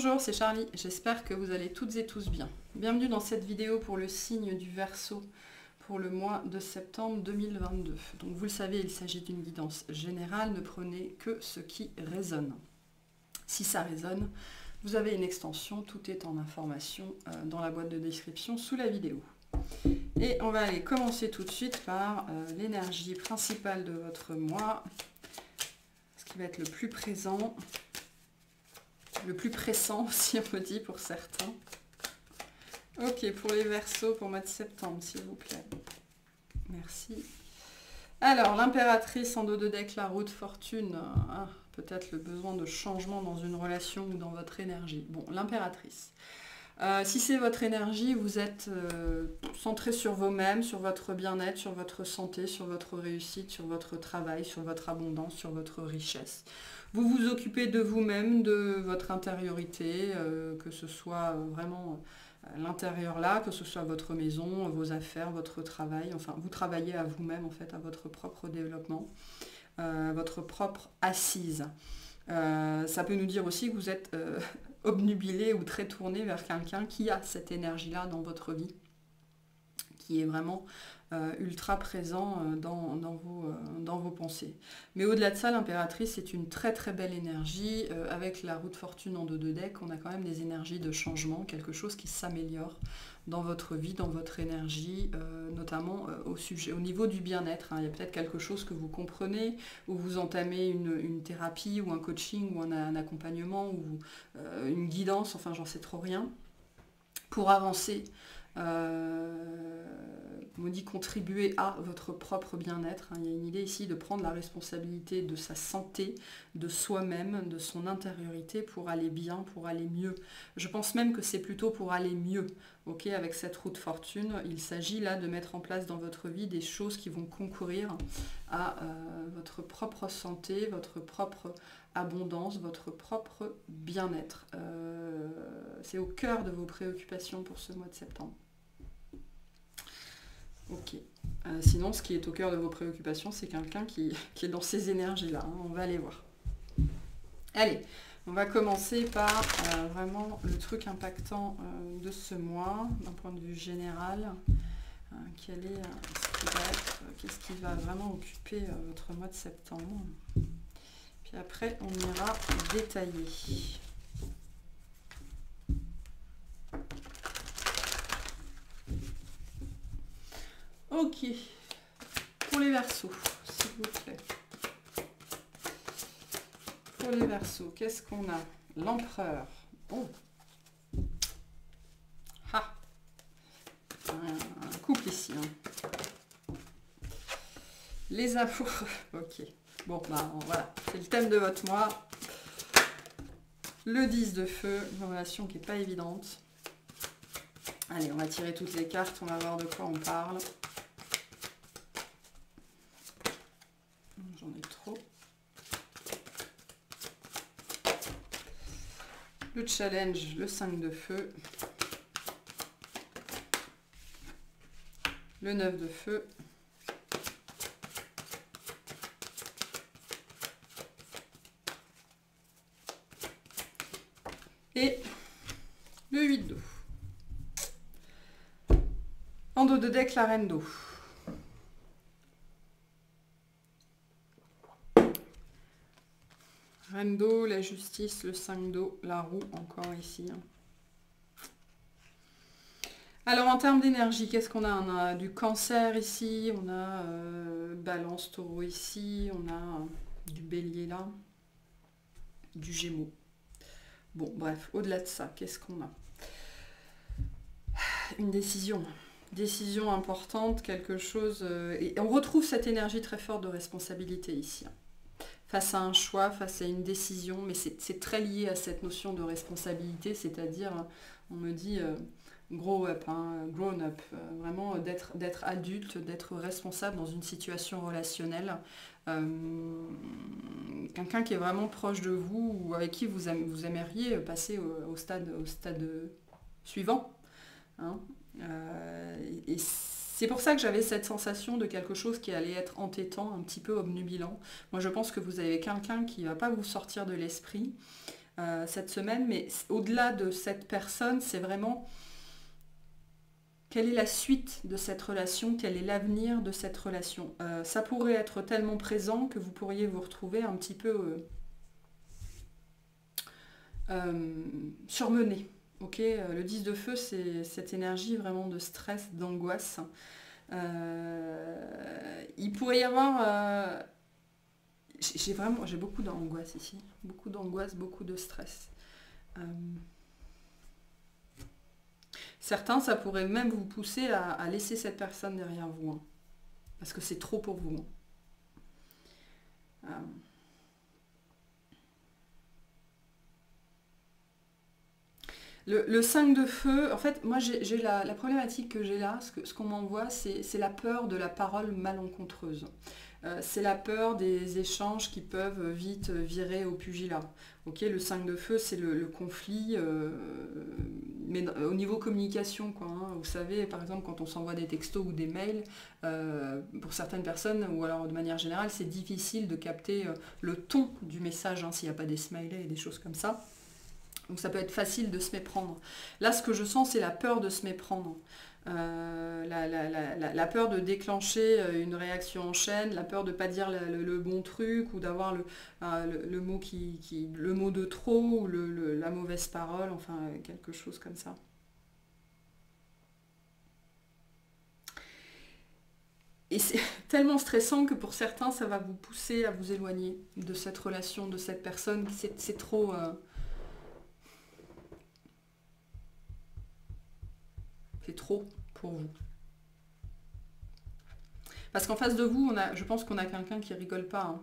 Bonjour, c'est Charlie, j'espère que vous allez toutes et tous bien. Bienvenue dans cette vidéo pour le signe du Verseau pour le mois de septembre 2022. Donc vous le savez, il s'agit d'une guidance générale, ne prenez que ce qui résonne. Si ça résonne, vous avez une extension, tout est en information dans la boîte de description sous la vidéo. Et on va aller commencer tout de suite par l'énergie principale de votre mois, ce qui va être le plus présent. Le plus pressant aussi, on me dit, pour certains. Ok, pour les Verseaux, pour le mois de septembre, s'il vous plaît. Merci. Alors, l'impératrice en dos de deck, la roue de fortune. Peut-être le besoin de changement dans une relation ou dans votre énergie. Bon, l'impératrice. Si c'est votre énergie, vous êtes centré sur vous-même, sur votre bien-être, sur votre santé, sur votre réussite, sur votre travail, sur votre abondance, sur votre richesse. Vous vous occupez de vous-même, de votre intériorité, que ce soit vraiment l'intérieur là, que ce soit votre maison, vos affaires, votre travail. Enfin, vous travaillez à vous-même, en fait, à votre propre développement, votre propre assise. Ça peut nous dire aussi que vous êtes obnubilé ou très tourné vers quelqu'un qui a cette énergie-là dans votre vie, qui est vraiment ultra présent dans vos pensées. Mais au-delà de ça, l'impératrice, c'est une très très belle énergie. Avec la roue de fortune en dos de deck, on a quand même des énergies de changement, quelque chose qui s'améliore dans votre vie, dans votre énergie, notamment au niveau du bien-être. Il y a peut-être quelque chose que vous comprenez, ou vous entamez une thérapie, ou un coaching, ou un accompagnement, ou une guidance, enfin j'en sais trop rien, pour avancer. On me dit contribuer à votre propre bien-être. Il y a une idée ici de prendre la responsabilité de sa santé, de soi-même, de son intériorité pour aller bien, pour aller mieux. Je pense même que c'est plutôt pour aller mieux. Okay, avec cette roue de fortune, il s'agit là de mettre en place dans votre vie des choses qui vont concourir à votre propre santé, votre propre abondance, votre propre bien-être. C'est au cœur de vos préoccupations pour ce mois de septembre. Ok. Sinon, ce qui est au cœur de vos préoccupations, c'est quelqu'un qui est dans ces énergies-là. On va aller voir. Allez, on va commencer par vraiment le truc impactant de ce mois, d'un point de vue général. Qu'est-ce qui va vraiment occuper votre mois de septembre. Puis après, on ira détailler. Ok, pour les Verseaux, s'il vous plaît. Pour les Verseaux, qu'est-ce qu'on a? L'empereur. Oh. Ah. Un couple ici. Les amoureux. Ok. Bon, bah voilà, c'est le thème de votre mois. Le 10 de feu, une relation qui n'est pas évidente. Allez, on va tirer toutes les cartes, on va voir de quoi on parle. J'en ai trop. Le challenge, le 5 de feu. Le 9 de feu. Et le 8 d'eau. En dos de deck, la reine d'eau. Reine d'eau, la justice, le 5 d'eau, la roue encore ici. Alors en termes d'énergie, qu'est-ce qu'on a? On a du cancer ici, on a balance taureau ici, on a du bélier là, du gémeaux. Bon bref, au-delà de ça, qu'est-ce qu'on a? Une décision. Décision importante, quelque chose... et on retrouve cette énergie très forte de responsabilité ici. Face à un choix, face à une décision, mais c'est très lié à cette notion de responsabilité, c'est-à-dire, on me dit grow up, grown up, vraiment d'être adulte, d'être responsable dans une situation relationnelle. Quelqu'un qui est vraiment proche de vous ou avec qui vous aimeriez passer au stade suivant. Et c'est pour ça que j'avais cette sensation de quelque chose qui allait être entêtant, un petit peu obnubilant. Moi je pense que vous avez quelqu'un qui ne va pas vous sortir de l'esprit, cette semaine, mais au-delà de cette personne, c'est vraiment quelle est la suite de cette relation, quel est l'avenir de cette relation. Ça pourrait être tellement présent que vous pourriez vous retrouver un petit peu surmené. Okay, le 10 de feu, c'est cette énergie vraiment de stress, d'angoisse. Il pourrait y avoir... j'ai beaucoup d'angoisse ici. Beaucoup d'angoisse, beaucoup de stress. Certains, ça pourrait même vous pousser à laisser cette personne derrière vous. Hein, parce que c'est trop pour vous. Hein. Le 5 de feu, en fait, moi j'ai la problématique que j'ai là, ce qu'on m'envoie, c'est la peur de la parole malencontreuse. C'est la peur des échanges qui peuvent vite virer au pugilat. Okay, le 5 de feu, c'est le conflit, mais au niveau communication, quoi. Hein. Vous savez, par exemple, quand on s'envoie des textos ou des mails, pour certaines personnes, ou alors de manière générale, c'est difficile de capter le ton du message, hein, s'il n'y a pas des smileys et des choses comme ça. Donc ça peut être facile de se méprendre. Là, ce que je sens, c'est la peur de se méprendre. La peur de déclencher une réaction en chaîne, la peur de ne pas dire le bon truc, ou d'avoir le mot de trop, ou la mauvaise parole, enfin quelque chose comme ça. Et c'est tellement stressant que pour certains, ça va vous pousser à vous éloigner de cette relation, de cette personne. C'est trop... c'est trop pour vous. Parce qu'en face de vous, je pense qu'on a quelqu'un qui rigole pas. Hein.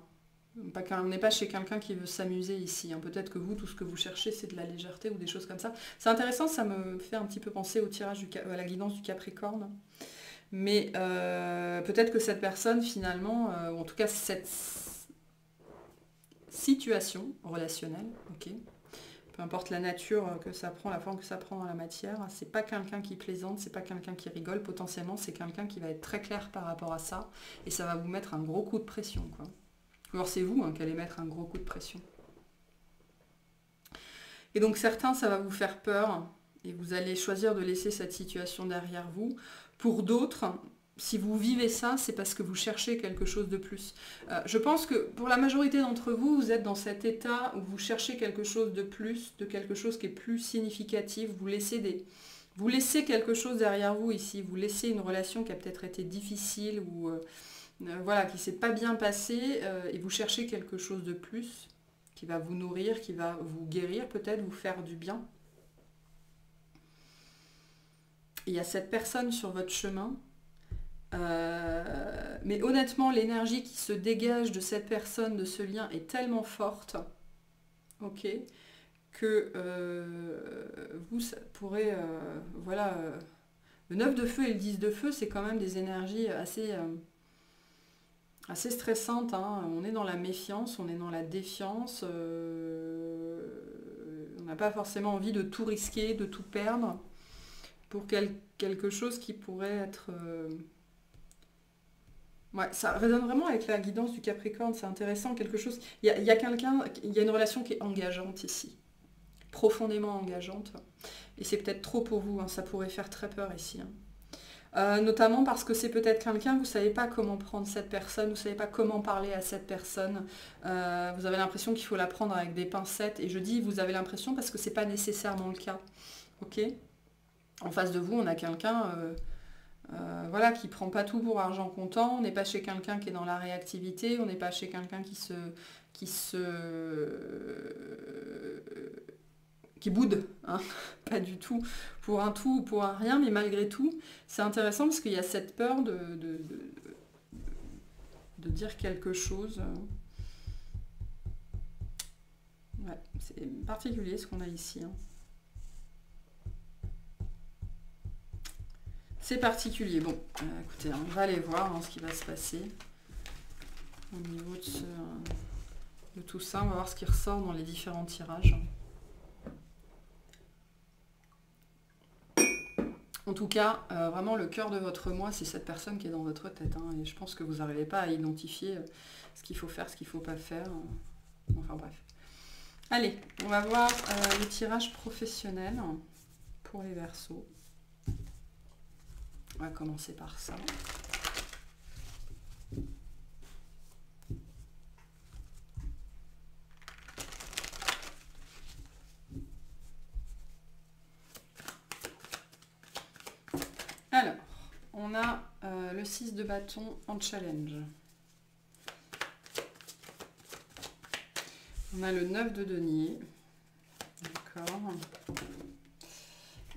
On n'est pas chez quelqu'un qui veut s'amuser ici. Hein. Peut-être que vous, tout ce que vous cherchez, c'est de la légèreté ou des choses comme ça. C'est intéressant, ça me fait un petit peu penser au tirage à la guidance du Capricorne. Mais peut-être que cette personne, finalement, ou en tout cas cette situation relationnelle, ok, peu importe la nature que ça prend, la forme que ça prend dans la matière, c'est pas quelqu'un qui plaisante, c'est pas quelqu'un qui rigole, potentiellement c'est quelqu'un qui va être très clair par rapport à ça, et ça va vous mettre un gros coup de pression, quoi. Alors c'est vous qui allez mettre un gros coup de pression. Et donc certains, ça va vous faire peur, et vous allez choisir de laisser cette situation derrière vous. Pour d'autres, si vous vivez ça, c'est parce que vous cherchez quelque chose de plus. Je pense que pour la majorité d'entre vous, vous êtes dans cet état où vous cherchez quelque chose de plus, de quelque chose qui est plus significatif. Vous laissez quelque chose derrière vous ici. Vous laissez une relation qui a peut-être été difficile ou voilà, qui ne s'est pas bien passée et vous cherchez quelque chose de plus qui va vous nourrir, qui va vous guérir peut-être, vous faire du bien. Il y a cette personne sur votre chemin. Mais honnêtement, l'énergie qui se dégage de cette personne, de ce lien, est tellement forte, ok, que vous, ça pourrait, voilà, le 9 de feu et le 10 de feu, c'est quand même des énergies assez stressantes. Hein. On est dans la méfiance, on est dans la défiance, on n'a pas forcément envie de tout risquer, de tout perdre, pour quelque chose qui pourrait être... Ouais, ça résonne vraiment avec la guidance du Capricorne, c'est intéressant, quelque chose... Il y a une relation qui est engageante ici, profondément engageante, et c'est peut-être trop pour vous, hein, ça pourrait faire très peur ici. Hein. Notamment parce que c'est peut-être quelqu'un, vous ne savez pas comment prendre cette personne, vous ne savez pas comment parler à cette personne, vous avez l'impression qu'il faut la prendre avec des pincettes, et je dis vous avez l'impression parce que ce n'est pas nécessairement le cas, ok? En face de vous, on a quelqu'un... voilà, qui prend pas tout pour argent comptant, on n'est pas chez quelqu'un qui est dans la réactivité, on n'est pas chez quelqu'un qui boude, hein, pas du tout, pour un tout ou pour un rien, mais malgré tout, c'est intéressant parce qu'il y a cette peur de dire quelque chose. Ouais, c'est particulier ce qu'on a ici. Hein. C'est particulier. Bon, écoutez, on va aller voir ce qui va se passer au niveau de tout ça. On va voir ce qui ressort dans les différents tirages. En tout cas, vraiment le cœur de votre moi, c'est cette personne qui est dans votre tête. Hein, et je pense que vous n'arrivez pas à identifier ce qu'il faut faire, ce qu'il ne faut pas faire. Enfin bref. Allez, on va voir le tirage professionnel pour les Verseaux. On va commencer par ça. Alors, on a le 6 de bâton en challenge. On a le 9 de denier. D'accord.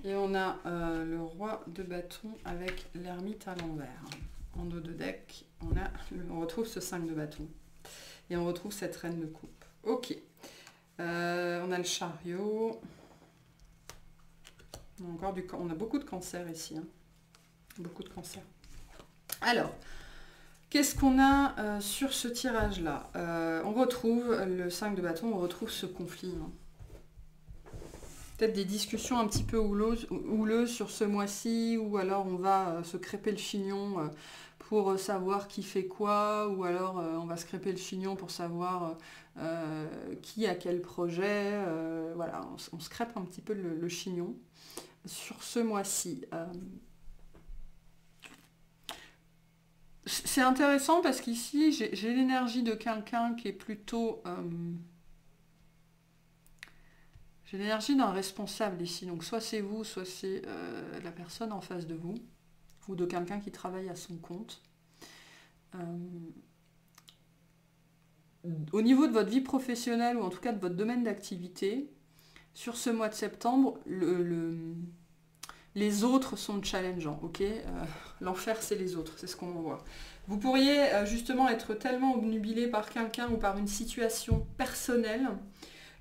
Et on a le roi de bâton avec l'ermite à l'envers. En dos de deck, on retrouve ce 5 de bâton. Et on retrouve cette reine de coupe. Ok. On a le chariot. On a beaucoup de cancer ici. Hein. Beaucoup de cancer. Alors, qu'est-ce qu'on a sur ce tirage-là? On retrouve le 5 de bâton, on retrouve ce conflit. Hein. Peut-être des discussions un petit peu houleuses sur ce mois-ci, ou alors on va se crêper le chignon pour savoir qui fait quoi, ou alors on va se crêper le chignon pour savoir qui a quel projet. Voilà, on se crêpe un petit peu le chignon sur ce mois-ci. C'est intéressant parce qu'ici, j'ai l'énergie de quelqu'un qui est plutôt... j'ai l'énergie d'un responsable ici. Donc soit c'est vous, soit c'est la personne en face de vous. Ou de quelqu'un qui travaille à son compte. Au niveau de votre vie professionnelle, ou en tout cas de votre domaine d'activité, sur ce mois de septembre, les autres sont challengeants, ok? L'enfer, c'est les autres, c'est ce qu'on voit. Vous pourriez justement être tellement obnubilé par quelqu'un ou par une situation personnelle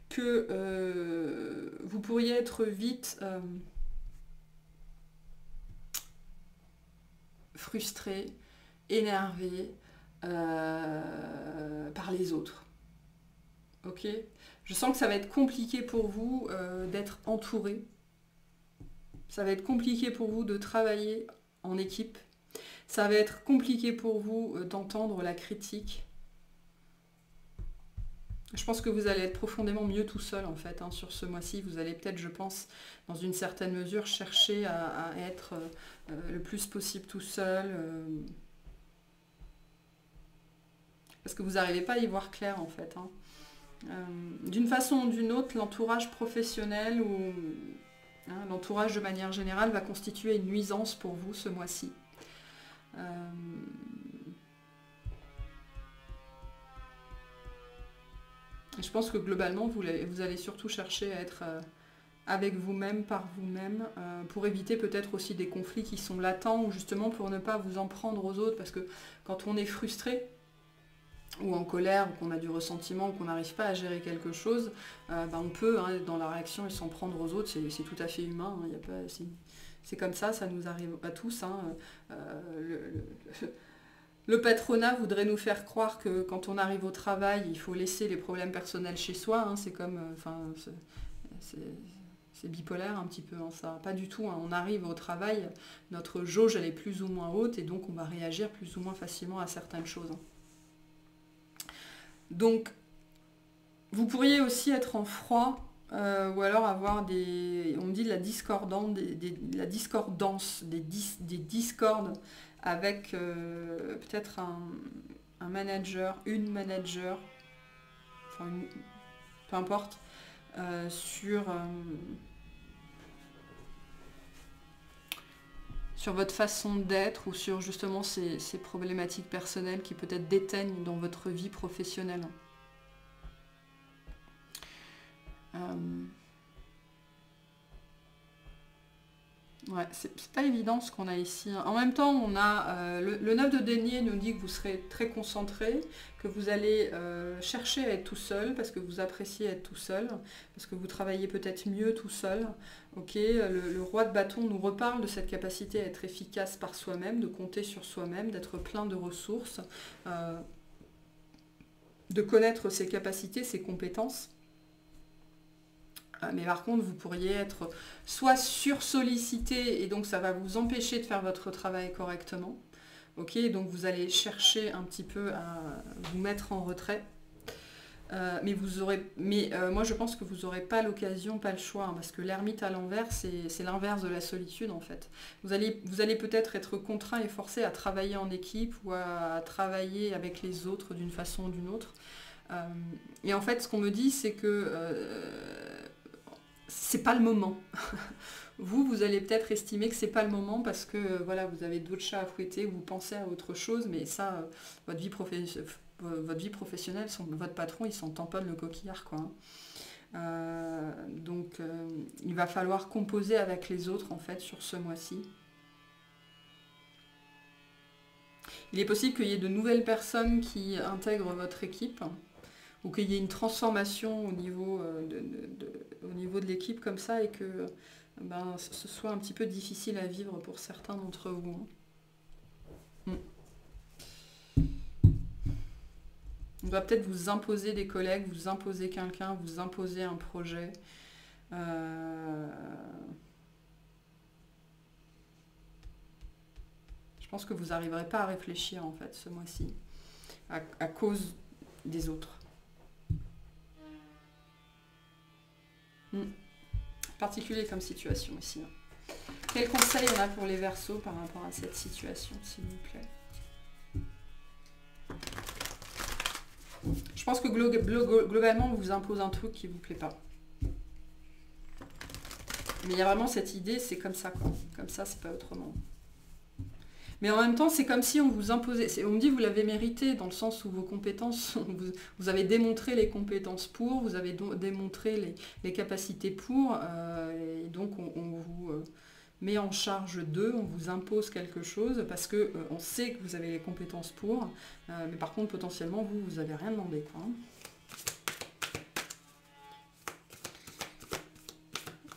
que vous pourriez être vite frustré, énervé par les autres. Ok? Je sens que ça va être compliqué pour vous d'être entouré. Ça va être compliqué pour vous de travailler en équipe. Ça va être compliqué pour vous d'entendre la critique. Je pense que vous allez être profondément mieux tout seul en fait. Hein, sur ce mois-ci, vous allez peut-être, je pense, dans une certaine mesure, chercher à être le plus possible tout seul. Parce que vous n'arrivez pas à y voir clair en fait. Hein. D'une façon ou d'une autre, l'entourage professionnel ou l'entourage de manière générale va constituer une nuisance pour vous ce mois-ci. Je pense que globalement, vous allez surtout chercher à être avec vous-même, par vous-même, pour éviter peut-être aussi des conflits qui sont latents, ou justement pour ne pas vous en prendre aux autres, parce que quand on est frustré, ou en colère, ou qu'on a du ressentiment, ou qu'on n'arrive pas à gérer quelque chose, on peut, dans la réaction, et s'en prendre aux autres, c'est tout à fait humain, hein, y a pas, c'est comme ça nous arrive à tous. Hein, le patronat voudrait nous faire croire que quand on arrive au travail, il faut laisser les problèmes personnels chez soi, hein, c'est comme... c'est bipolaire un petit peu, hein, ça. Pas du tout, hein. On arrive au travail, notre jauge elle est plus ou moins haute, et donc on va réagir plus ou moins facilement à certaines choses. Hein. Donc, vous pourriez aussi être en froid, ou alors avoir des... On me dit de la discordance, la discordance, des discordes avec peut-être un manager, une manager, enfin, peu importe, sur votre façon d'être, ou sur justement ces problématiques personnelles qui peut-être déteignent dans votre vie professionnelle. Ouais, c'est pas évident ce qu'on a ici. En même temps, on a le 9 de denier nous dit que vous serez très concentré, que vous allez chercher à être tout seul, parce que vous appréciez être tout seul, parce que vous travaillez peut-être mieux tout seul. Okay, le roi de bâton nous reparle de cette capacité à être efficace par soi-même, de compter sur soi-même, d'être plein de ressources, de connaître ses capacités, ses compétences. Mais par contre, vous pourriez être soit sursollicité, et donc ça va vous empêcher de faire votre travail correctement. Ok, donc vous allez chercher un petit peu à vous mettre en retrait. Moi je pense que vous n'aurez pas l'occasion, pas le choix, hein, parce que l'ermite à l'envers, c'est l'inverse de la solitude en fait. Vous allez peut-être être contraint et forcé à travailler en équipe ou à travailler avec les autres d'une façon ou d'une autre. Et en fait, ce qu'on me dit, c'est que c'est pas le moment. Vous allez peut-être estimer que c'est pas le moment parce que voilà, vous avez d'autres chats à fouetter, vous pensez à autre chose, mais ça, votre vie professionnelle, votre patron, il s'en tamponne le coquillard, quoi. Donc, il va falloir composer avec les autres, en fait, sur ce mois-ci. Il est possible qu'il y ait de nouvelles personnes qui intègrent votre équipe, ou qu'il y ait une transformation au niveau de l'équipe comme ça, et que ce soit un petit peu difficile à vivre pour certains d'entre vous. On va peut-être vous imposer des collègues, vous imposer quelqu'un, vous imposer un projet. Je pense que vous n'arriverez pas à réfléchir en fait ce mois-ci, à cause des autres. Particulier comme situation ici. Quel conseil on a pour les Verseaux par rapport à cette situation, s'il vous plaît? Je pense que globalement, on vous impose un truc qui ne vous plaît pas. Mais il y a vraiment cette idée, c'est comme ça, quoi. Comme ça, c'est pas autrement. Mais en même temps, c'est comme si on vous imposait... On me dit vous l'avez mérité, dans le sens où vos compétences... Vous avez démontré les compétences pour, vous avez démontré les capacités pour, et donc on vous met en charge d'eux, on vous impose quelque chose, parce que on sait que vous avez les compétences pour, mais par contre, potentiellement, vous n'avez rien demandé, quoi.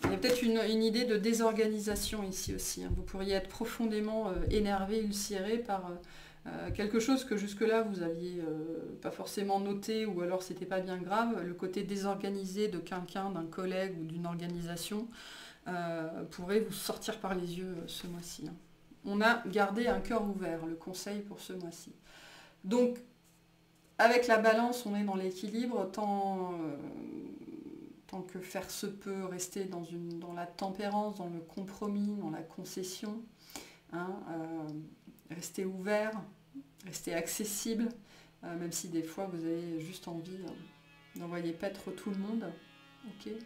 Il y a peut-être une idée de désorganisation ici aussi. Vous pourriez être profondément énervé, ulcéré par quelque chose que jusque-là vous n'aviez pas forcément noté, ou alors c'était pas bien grave. Le côté désorganisé de quelqu'un, d'un collègue ou d'une organisation pourrait vous sortir par les yeux ce mois-ci. On a gardé un cœur ouvert, le conseil pour ce mois-ci. Donc, avec la balance, on est dans l'équilibre, tant que faire se peut, rester dans la tempérance, dans le compromis, dans la concession, rester ouvert, rester accessible, même si des fois vous avez juste envie d'envoyer paître tout le monde. Okay.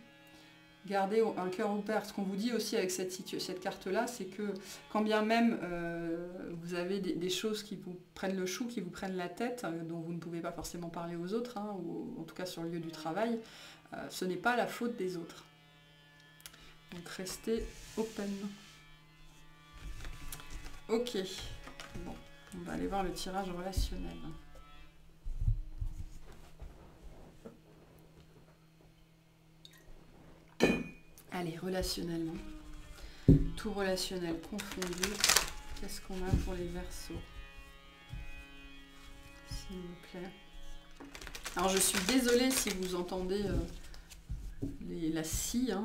Gardez un cœur ouvert. Ce qu'on vous dit aussi avec cette carte-là, c'est que quand bien même vous avez des choses qui vous prennent le chou, qui vous prennent la tête, dont vous ne pouvez pas forcément parler aux autres, ou en tout cas sur le lieu du travail, ce n'est pas la faute des autres. Donc restez open. Ok. Bon, on va aller voir le tirage relationnel. Allez, relationnellement. Tout relationnel confondu. Qu'est-ce qu'on a pour les Verseaux? S'il vous plaît. Alors je suis désolée si vous entendez la scie, il y a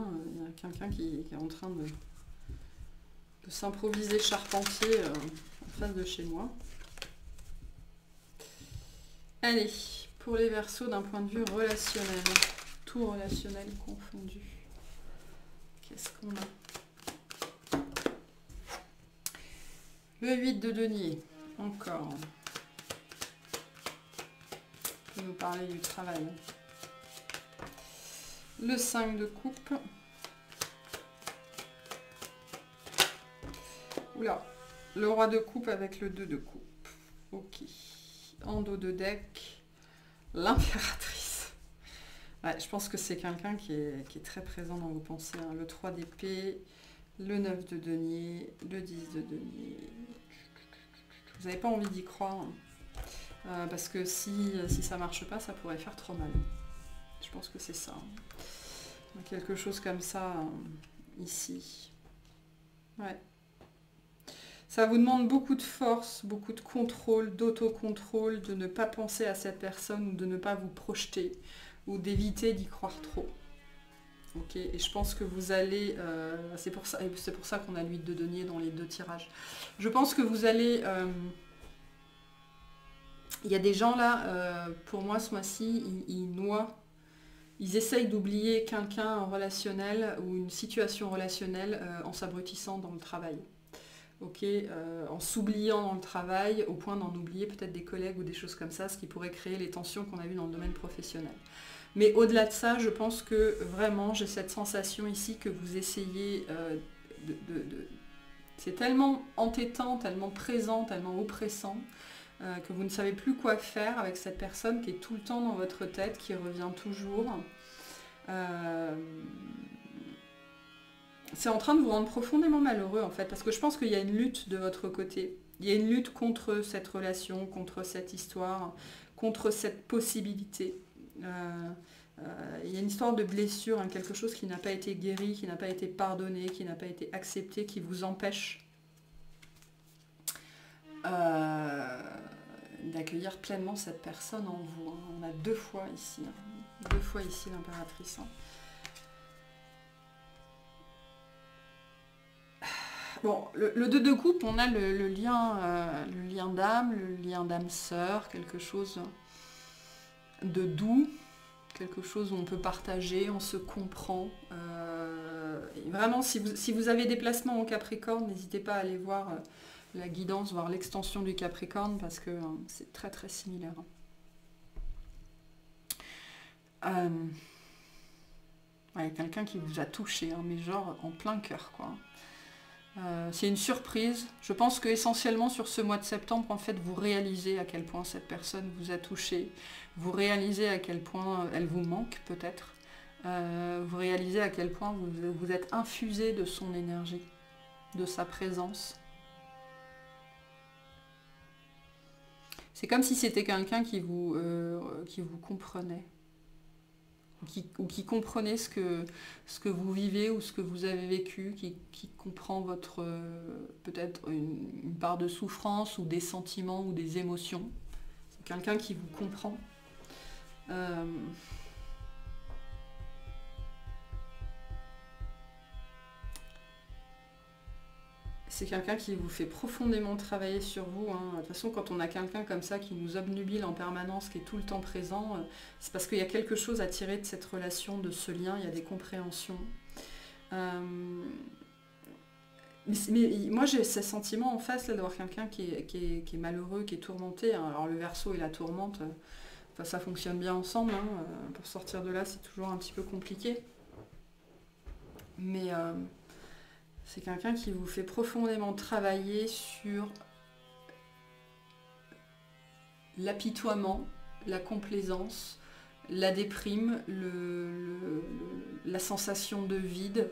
quelqu'un qui est en train de s'improviser charpentier en face de chez moi. Allez, pour les Verseaux d'un point de vue relationnel, tout relationnel confondu. Qu'est-ce qu'on a? Le 8 de denier, encore. Pour nous parler du travail. Le 5 de coupe. Oula, le roi de coupe avec le 2 de coupe. Ok. En dos de deck, l'impératrice. Ouais, je pense que c'est quelqu'un qui est très présent dans vos pensées. Le 3 d'épée, le 9 de denier, le 10 de denier. Vous n'avez pas envie d'y croire. Parce que si ça marche pas, ça pourrait faire trop mal. Je pense que c'est ça. Quelque chose comme ça, ici. Ouais. Ça vous demande beaucoup de force, beaucoup de contrôle, d'autocontrôle, de ne pas penser à cette personne ou de ne pas vous projeter ou d'éviter d'y croire trop. Ok, et je pense que vous allez... c'est pour ça qu'on a l'huile de denier dans les deux tirages. Je pense que vous allez Il y a des gens là, pour moi ce mois-ci, ils noient, ils essayent d'oublier quelqu'un en relationnel ou une situation relationnelle en s'abrutissant dans le travail. Ok, en s'oubliant dans le travail au point d'en oublier peut-être des collègues ou des choses comme ça, ce qui pourrait créer les tensions qu'on a vues dans le domaine professionnel. Mais au-delà de ça, je pense que vraiment j'ai cette sensation ici que vous essayez c'est tellement entêtant, tellement présent, tellement oppressant, que vous ne savez plus quoi faire avec cette personne qui est tout le temps dans votre tête, qui revient toujours. C'est en train de vous rendre profondément malheureux en fait, parce que je pense qu'il y a une lutte de votre côté. Il y a une lutte contre cette relation, contre cette histoire, contre cette possibilité. Il y a une histoire de blessure, hein, quelque chose qui n'a pas été guéri, qui n'a pas été pardonné, qui n'a pas été accepté, qui vous empêche d'accueillir pleinement cette personne en vous. Hein. On a deux fois ici l'impératrice. Hein. Bon, le 2 de coupe, on a le lien d'âme, le lien d'âme-sœur, quelque chose de doux, quelque chose où on peut partager, on se comprend. Et vraiment, si vous avez des placements au Capricorne, n'hésitez pas à aller voir la guidance, voir l'extension du Capricorne, parce que c'est très très similaire. Ouais, quelqu'un qui vous a touché, hein, mais genre en plein cœur, quoi. C'est une surprise. Je pense que essentiellement sur ce mois de septembre, en fait, vous réalisez à quel point cette personne vous a touché. Vous réalisez à quel point elle vous manque, peut-être. Vous réalisez à quel point vous êtes infusé de son énergie, de sa présence. C'est comme si c'était quelqu'un qui vous comprenait. Ou qui comprenait ce que vous vivez ou ce que vous avez vécu, qui comprend votre peut-être une part de souffrance ou des sentiments ou des émotions. C'est quelqu'un qui vous comprend. C'est quelqu'un qui vous fait profondément travailler sur vous. Hein. De toute façon, quand on a quelqu'un comme ça qui nous obnubile en permanence, qui est tout le temps présent, c'est parce qu'il y a quelque chose à tirer de cette relation, de ce lien, il y a des compréhensions. Mais moi, j'ai ce sentiment en face d'avoir quelqu'un qui est malheureux, qui est tourmenté. Hein. Alors le Verseau et la tourmente, ça fonctionne bien ensemble. Hein. Pour sortir de là, c'est toujours un petit peu compliqué. Mais... c'est quelqu'un qui vous fait profondément travailler sur l'apitoiement, la complaisance, la déprime, la sensation de vide,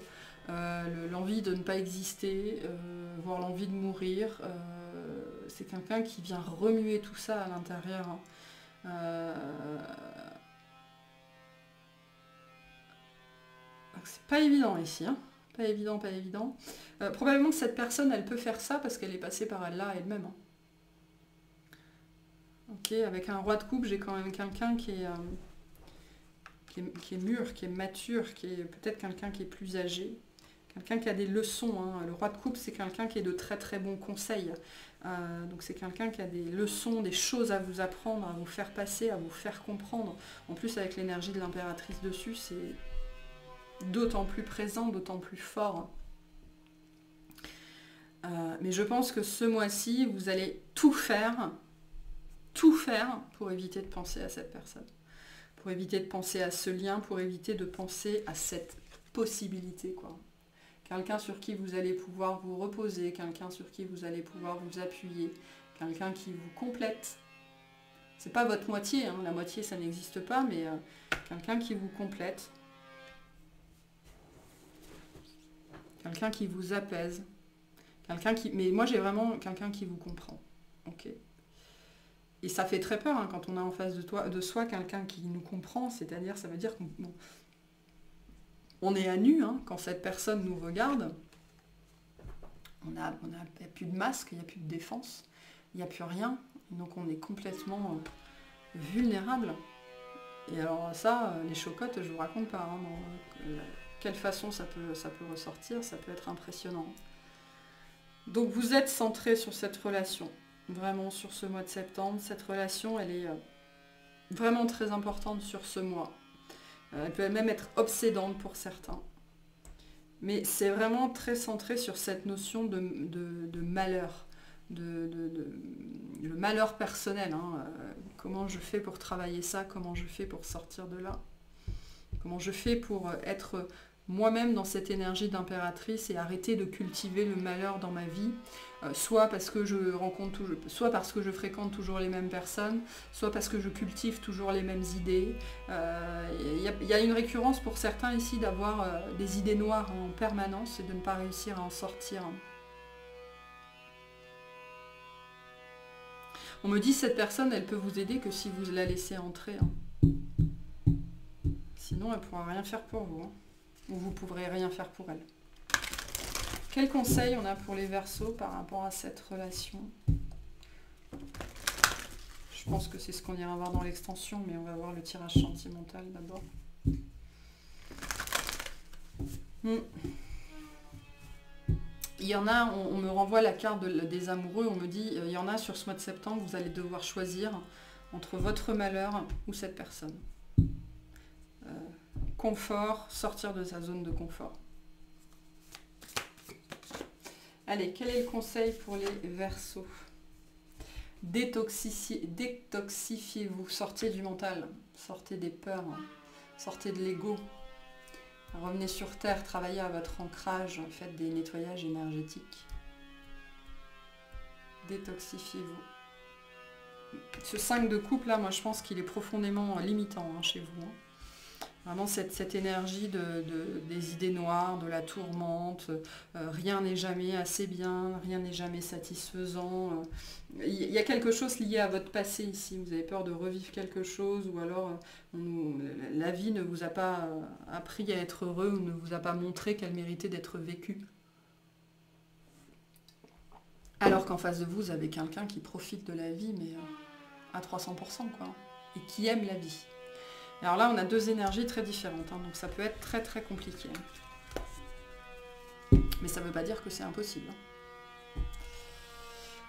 l'envie de ne pas exister, voire l'envie de mourir. C'est quelqu'un qui vient remuer tout ça à l'intérieur. C'est pas évident ici, hein. Pas évident, pas évident. Probablement que cette personne, elle peut faire ça parce qu'elle est passée par là elle-même. Hein. Ok, avec un roi de coupe, j'ai quand même quelqu'un qui est mûr, qui est mature, qui est peut-être quelqu'un qui est plus âgé. Quelqu'un qui a des leçons. Hein. Le roi de coupe, c'est quelqu'un qui est de très très bons conseils. Donc c'est quelqu'un qui a des leçons, des choses à vous apprendre, à vous faire passer, à vous faire comprendre. En plus, avec l'énergie de l'impératrice dessus, c'est... d'autant plus présent, d'autant plus fort. Mais je pense que ce mois-ci, vous allez tout faire pour éviter de penser à cette personne. Pour éviter de penser à ce lien, pour éviter de penser à cette possibilité, quoi. Quelqu'un sur qui vous allez pouvoir vous reposer, quelqu'un sur qui vous allez pouvoir vous appuyer, quelqu'un qui vous complète. C'est pas votre moitié, hein. La moitié ça n'existe pas, mais quelqu'un qui vous complète. Quelqu'un qui vous apaise. Mais moi j'ai vraiment quelqu'un qui vous comprend. Ok. Et ça fait très peur hein, quand on a en face de soi quelqu'un qui nous comprend, c'est-à-dire ça veut dire qu'on est à nu hein, quand cette personne nous regarde. Il n'y a plus de masque, il n'y a plus de défense, il n'y a plus rien. Donc on est complètement vulnérable. Et alors ça, les chocottes, je vous raconte pas. Hein, quelle façon ça peut ressortir, ça peut être impressionnant. Donc vous êtes centré sur cette relation. vraiment sur ce mois de septembre. Cette relation, elle est vraiment très importante sur ce mois. Elle peut même être obsédante pour certains. Mais c'est vraiment très centré sur cette notion de malheur, le malheur personnel. Hein. Comment je fais pour travailler ça, comment je fais pour sortir de là, comment je fais pour être moi-même dans cette énergie d'impératrice et arrêter de cultiver le malheur dans ma vie, soit parce que soit parce que je fréquente toujours les mêmes personnes, soit parce que je cultive toujours les mêmes idées. Il y a une récurrence pour certains ici d'avoir des idées noires en permanence et de ne pas réussir à en sortir. On me dit cette personne, elle peut vous aider que si vous la laissez entrer. Hein. Sinon, elle ne pourra rien faire pour vous. Hein. Ou vous ne pourrez rien faire pour elle. Quel conseil on a pour les Verseaux par rapport à cette relation? Je pense que c'est ce qu'on ira voir dans l'extension, mais on va voir le tirage sentimental d'abord. Il y en a, on me renvoie la carte des amoureux, on me dit, il y en a sur ce mois de septembre, vous allez devoir choisir entre votre malheur ou cette personne. Confort, sortir de sa zone de confort. Allez, quel est le conseil pour les Verseaux? Détoxifiez-vous, sortez du mental, sortez des peurs, sortez de l'ego. Revenez sur Terre, travaillez à votre ancrage, faites des nettoyages énergétiques. Détoxifiez-vous. Ce 5 de coupe là, moi je pense qu'il est profondément limitant hein, chez vous. Hein. Vraiment cette énergie des idées noires, de la tourmente, rien n'est jamais assez bien, rien n'est jamais satisfaisant. Il y a quelque chose lié à votre passé ici, vous avez peur de revivre quelque chose ou alors la vie ne vous a pas appris à être heureux ou ne vous a pas montré qu'elle méritait d'être vécue. Alors qu'en face de vous, vous avez quelqu'un qui profite de la vie, mais à 300%, quoi, et qui aime la vie. Alors là, on a deux énergies très différentes, hein, donc ça peut être très très compliqué. Mais ça ne veut pas dire que c'est impossible.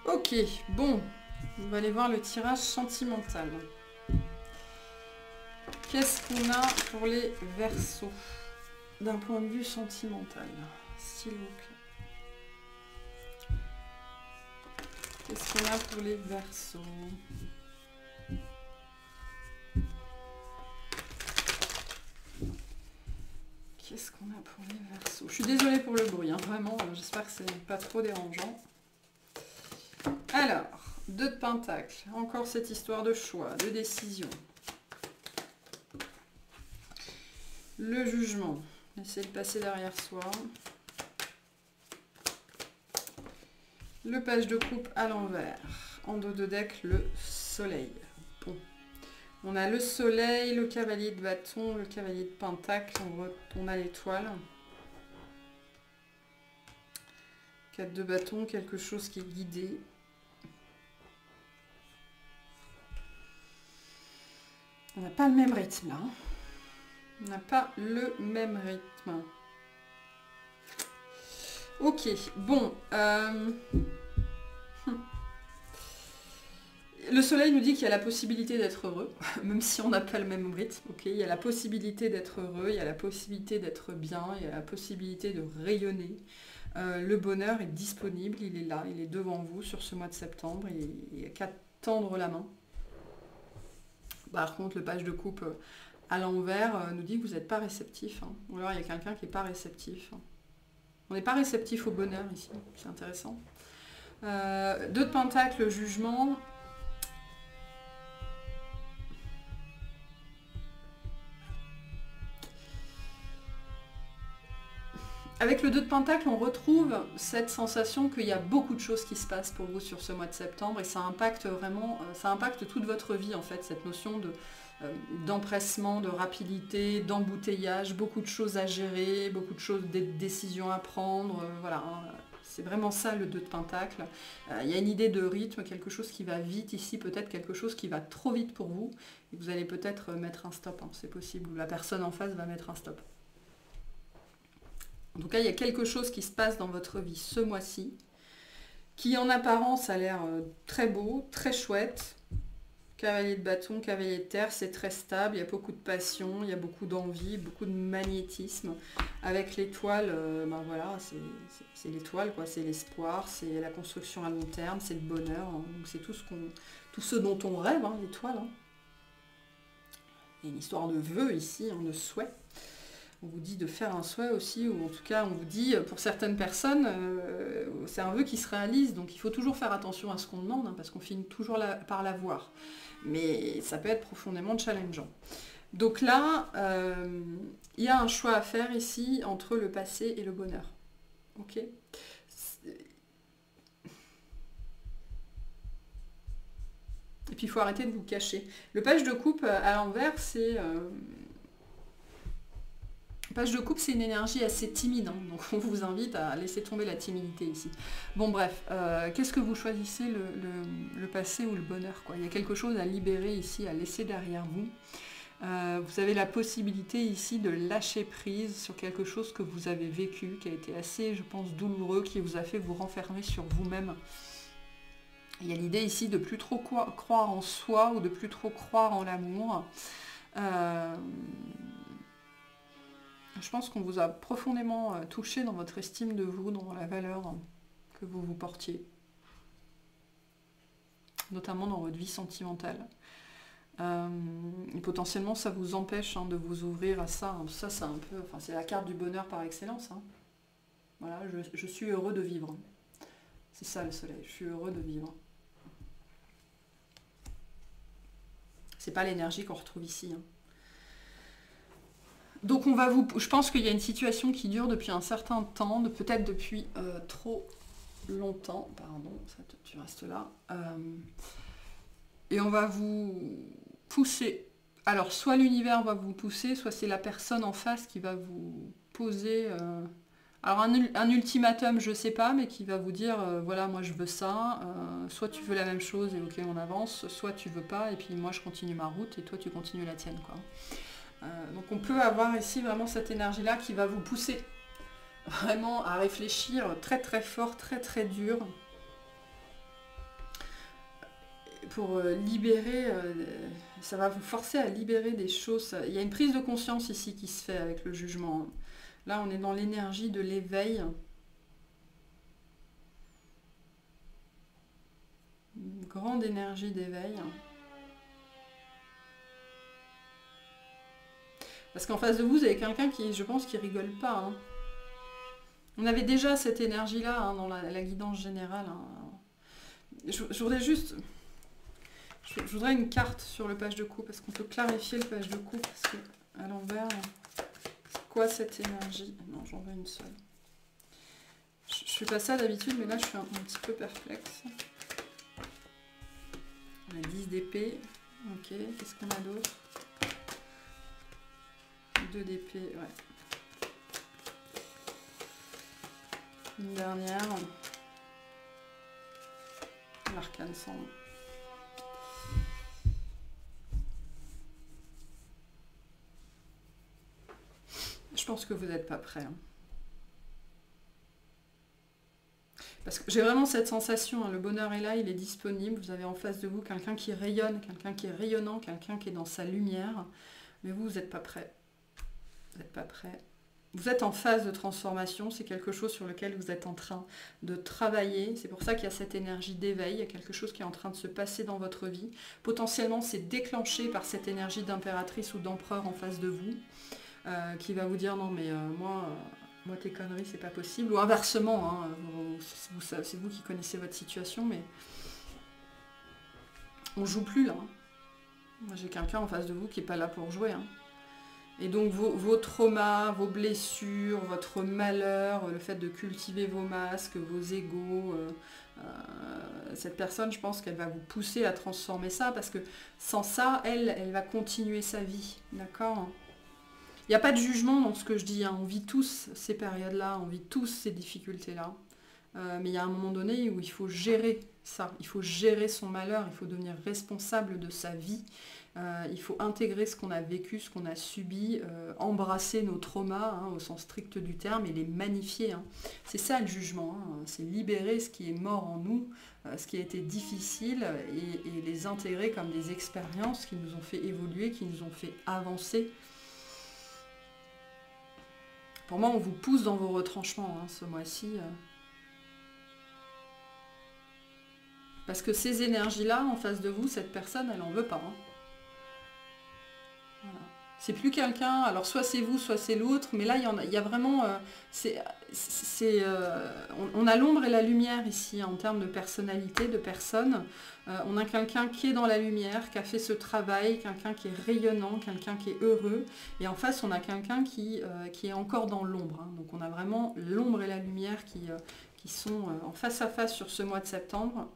Ok, bon, on va aller voir le tirage sentimental. Qu'est-ce qu'on a pour les Verseaux d'un point de vue sentimental, s'il vous plaît? Qu'est-ce qu'on a pour les Verseaux? Qu'est-ce qu'on a pour les Verseaux? Je suis désolée pour le bruit, hein, vraiment, j'espère que c'est pas trop dérangeant. Alors, 2 de Pentacles, encore cette histoire de choix, de décision. Le jugement, essayez de passer derrière soi. Le page de coupe à l'envers, en dos de deck, le soleil. Bon. On a le soleil, le cavalier de bâton, le cavalier de pentacle, on a l'étoile. 4 de bâton, quelque chose qui est guidé. On n'a pas le même rythme là. On n'a pas le même rythme. Ok, bon. Le soleil nous dit qu'il y a la possibilité d'être heureux, même si on n'a pas le même rythme. Okay, il y a la possibilité d'être heureux, il y a la possibilité d'être bien, il y a la possibilité de rayonner. Le bonheur est disponible, il est là, il est devant vous sur ce mois de septembre, il n'y a qu'à tendre la main. Par contre, le page de coupe à l'envers nous dit que vous n'êtes pas réceptif. Hein. Ou alors il y a quelqu'un qui n'est pas réceptif. On n'est pas réceptif au bonheur ici, c'est intéressant. 2 de Pentacles, le jugement. Avec le 2 de Pentacle, on retrouve cette sensation qu'il y a beaucoup de choses qui se passent pour vous sur ce mois de septembre et ça impacte vraiment, ça impacte toute votre vie en fait, cette notion d'empressement, de rapidité, d'embouteillage, beaucoup de choses à gérer, beaucoup de choses, des décisions à prendre, voilà. Hein, c'est vraiment ça le 2 de Pentacle. Il y a une idée de rythme, quelque chose qui va vite ici, peut-être quelque chose qui va trop vite pour vous et vous allez peut-être mettre un stop, hein, c'est possible, ou la personne en face va mettre un stop. En tout cas, il y a quelque chose qui se passe dans votre vie ce mois-ci qui en apparence a l'air très beau, très chouette. Cavalier de bâton, cavalier de terre, c'est très stable, il y a beaucoup de passion, il y a beaucoup d'envie, beaucoup de magnétisme. Avec l'étoile, ben voilà, c'est l'étoile, quoi, c'est l'espoir, c'est la construction à long terme, c'est le bonheur. Hein. Donc c'est tout ce dont on rêve, hein, l'étoile. Hein. Il y a une histoire de vœux ici, hein, de souhait. On vous dit de faire un souhait aussi, ou en tout cas on vous dit, pour certaines personnes, c'est un vœu qui se réalise, donc il faut toujours faire attention à ce qu'on demande, hein, parce qu'on finit toujours par l'avoir. Mais ça peut être profondément challengeant. Donc là, il y a un choix à faire ici entre le passé et le bonheur. Ok ? Et puis il faut arrêter de vous cacher. Le page de coupe à l'envers, c'est... Page de coupe, c'est une énergie assez timide, hein, donc on vous invite à laisser tomber la timidité ici. Bon bref, qu'est-ce que vous choisissez, le passé ou le bonheur, quoi ? Il y a quelque chose à libérer ici, à laisser derrière vous. Vous avez la possibilité ici de lâcher prise sur quelque chose que vous avez vécu, qui a été assez, je pense, douloureux, qui vous a fait vous renfermer sur vous-même. Il y a l'idée ici de plus trop croire en soi ou de plus trop croire en l'amour. Je pense qu'on vous a profondément touché dans votre estime de vous, dans la valeur que vous vous portiez. Notamment dans votre vie sentimentale. Et potentiellement, ça vous empêche de vous ouvrir à ça. Ça, c'est un peu... Enfin, c'est la carte du bonheur par excellence. Hein. Voilà, je suis heureux de vivre. C'est ça le soleil, je suis heureux de vivre. C'est pas l'énergie qu'on retrouve ici. Hein. Donc je pense qu'il y a une situation qui dure depuis un certain temps, peut-être depuis trop longtemps, pardon, tu restes là, et on va vous pousser. Alors soit l'univers va vous pousser, soit c'est la personne en face qui va vous poser, alors un ultimatum, je sais pas, mais qui va vous dire, voilà, moi je veux ça, soit tu veux la même chose et ok on avance, soit tu veux pas et puis moi je continue ma route et toi tu continues la tienne, quoi. Donc on peut avoir ici vraiment cette énergie-là qui va vous pousser vraiment à réfléchir très très fort, très très dur pour libérer, ça va vous forcer à libérer des choses. Il y a une prise de conscience ici qui se fait avec le jugement. Là on est dans l'énergie de l'éveil. Une grande énergie d'éveil. Parce qu'en face de vous, vous avez quelqu'un qui, je pense, qui rigole pas. Hein. On avait déjà cette énergie-là hein, dans la guidance générale. Hein. Je voudrais juste... Je voudrais une carte sur le page de coupe. Est-ce qu'on peut clarifier le page de coupe? Parce qu'à l'envers, c'est quoi cette énergie? Non, j'en veux une seule. Je fais pas ça d'habitude, mais là, je suis un petit peu perplexe. On a 10 d'épée. Ok, qu'est-ce qu'on a d'autre? 2 d'épée, ouais. Une dernière. L'arcane sombre. Je pense que vous n'êtes pas prêts. Hein. Parce que j'ai vraiment cette sensation, hein, le bonheur est là, il est disponible. Vous avez en face de vous quelqu'un qui rayonne, quelqu'un qui est rayonnant, quelqu'un qui est dans sa lumière. Mais vous n'êtes pas prêts. Vous n'êtes pas prêts. Vous êtes en phase de transformation, c'est quelque chose sur lequel vous êtes en train de travailler. C'est pour ça qu'il y a cette énergie d'éveil, il y a quelque chose qui est en train de se passer dans votre vie. Potentiellement, c'est déclenché par cette énergie d'impératrice ou d'empereur en face de vous, qui va vous dire non mais moi tes conneries c'est pas possible. Ou inversement, hein, c'est vous qui connaissez votre situation, mais on joue plus là. Hein. Moi j'ai quelqu'un en face de vous qui n'est pas là pour jouer. Hein. Et donc vos traumas, vos blessures, votre malheur, le fait de cultiver vos masques, vos égos, cette personne, je pense qu'elle va vous pousser à transformer ça, parce que sans ça, elle va continuer sa vie, d'accord ? Il n'y a pas de jugement dans ce que je dis, hein. On vit tous ces périodes-là, on vit tous ces difficultés-là, mais il y a un moment donné où il faut gérer ça, il faut gérer son malheur, il faut devenir responsable de sa vie, Il faut intégrer ce qu'on a vécu, ce qu'on a subi, embrasser nos traumas, hein, au sens strict du terme, et les magnifier. Hein. C'est ça le jugement, hein. C'est libérer ce qui est mort en nous, ce qui a été difficile, et les intégrer comme des expériences qui nous ont fait évoluer, qui nous ont fait avancer. Pour moi, on vous pousse dans vos retranchements, hein, ce mois-ci. Parce que ces énergies-là, en face de vous, cette personne, elle n'en veut pas. Hein. Voilà. C'est plus quelqu'un, alors soit c'est vous, soit c'est l'autre, mais là, il y a vraiment... on a l'ombre et la lumière ici, hein, en termes de personnalité, de personne. On a quelqu'un qui est dans la lumière, qui a fait ce travail, quelqu'un qui est rayonnant, quelqu'un qui est heureux. Et en face, on a quelqu'un qui est encore dans l'ombre. Hein. Donc on a vraiment l'ombre et la lumière qui sont en face à face sur ce mois de septembre.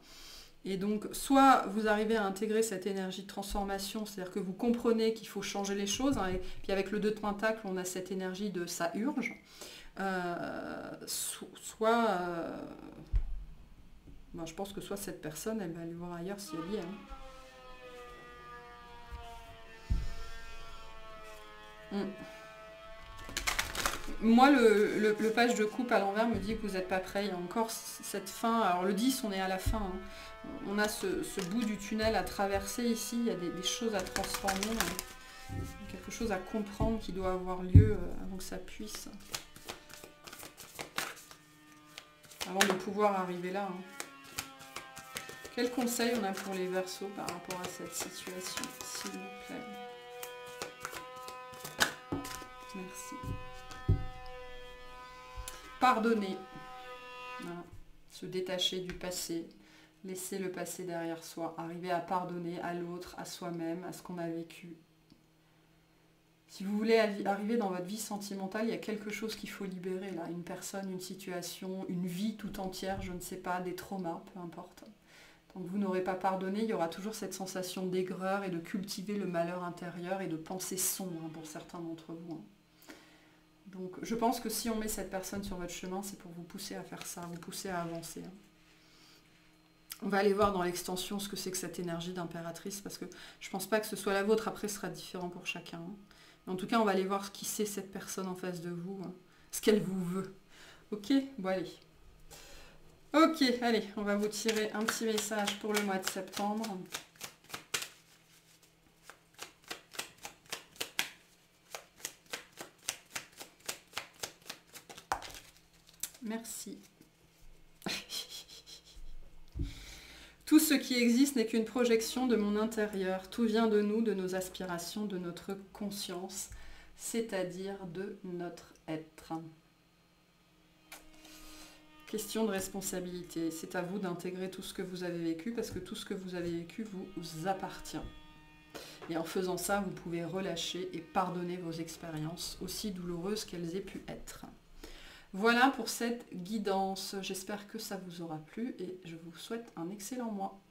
Et donc, soit vous arrivez à intégrer cette énergie de transformation, c'est-à-dire que vous comprenez qu'il faut changer les choses, hein, et puis avec le 2 de Pentacle, on a cette énergie de ça urge, je pense que soit cette personne, elle va aller voir ailleurs si elle y est. Hein. Moi, le page de coupe à l'envers me dit que vous n'êtes pas prêt. Il y a encore cette fin. Alors le 10, on est à la fin. Hein. On a ce bout du tunnel à traverser ici. Il y a des choses à transformer. Quelque chose à comprendre qui doit avoir lieu avant que ça puisse. Avant de pouvoir arriver là. Hein. Quel conseil on a pour les Verseaux par rapport à cette situation, s'il vous plaît? Merci. Pardonner, voilà. Se détacher du passé, laisser le passé derrière soi, arriver à pardonner à l'autre, à soi-même, à ce qu'on a vécu. Si vous voulez arriver dans votre vie sentimentale, il y a quelque chose qu'il faut libérer là, une personne, une situation, une vie tout entière, je ne sais pas, des traumas, peu importe. Tant que vous n'aurez pas pardonné, il y aura toujours cette sensation d'aigreur et de cultiver le malheur intérieur et de penser sombre, hein, pour certains d'entre vous. Hein. Donc je pense que si on met cette personne sur votre chemin, c'est pour vous pousser à faire ça, vous pousser à avancer. Hein. On va aller voir dans l'extension ce que c'est que cette énergie d'impératrice, parce que je ne pense pas que ce soit la vôtre, après ce sera différent pour chacun. Hein. Mais en tout cas, on va aller voir qui c'est cette personne en face de vous, hein, ce qu'elle vous veut. Ok? Bon allez. Ok, allez, on va vous tirer un petit message pour le mois de septembre. Merci. Tout ce qui existe n'est qu'une projection de mon intérieur. Tout vient de nous, de nos aspirations, de notre conscience, c'est-à-dire de notre être. Question de responsabilité. C'est à vous d'intégrer tout ce que vous avez vécu, parce que tout ce que vous avez vécu vous appartient. Et en faisant ça, vous pouvez relâcher et pardonner vos expériences, aussi douloureuses qu'elles aient pu être. Voilà pour cette guidance. J'espère que ça vous aura plu et je vous souhaite un excellent mois.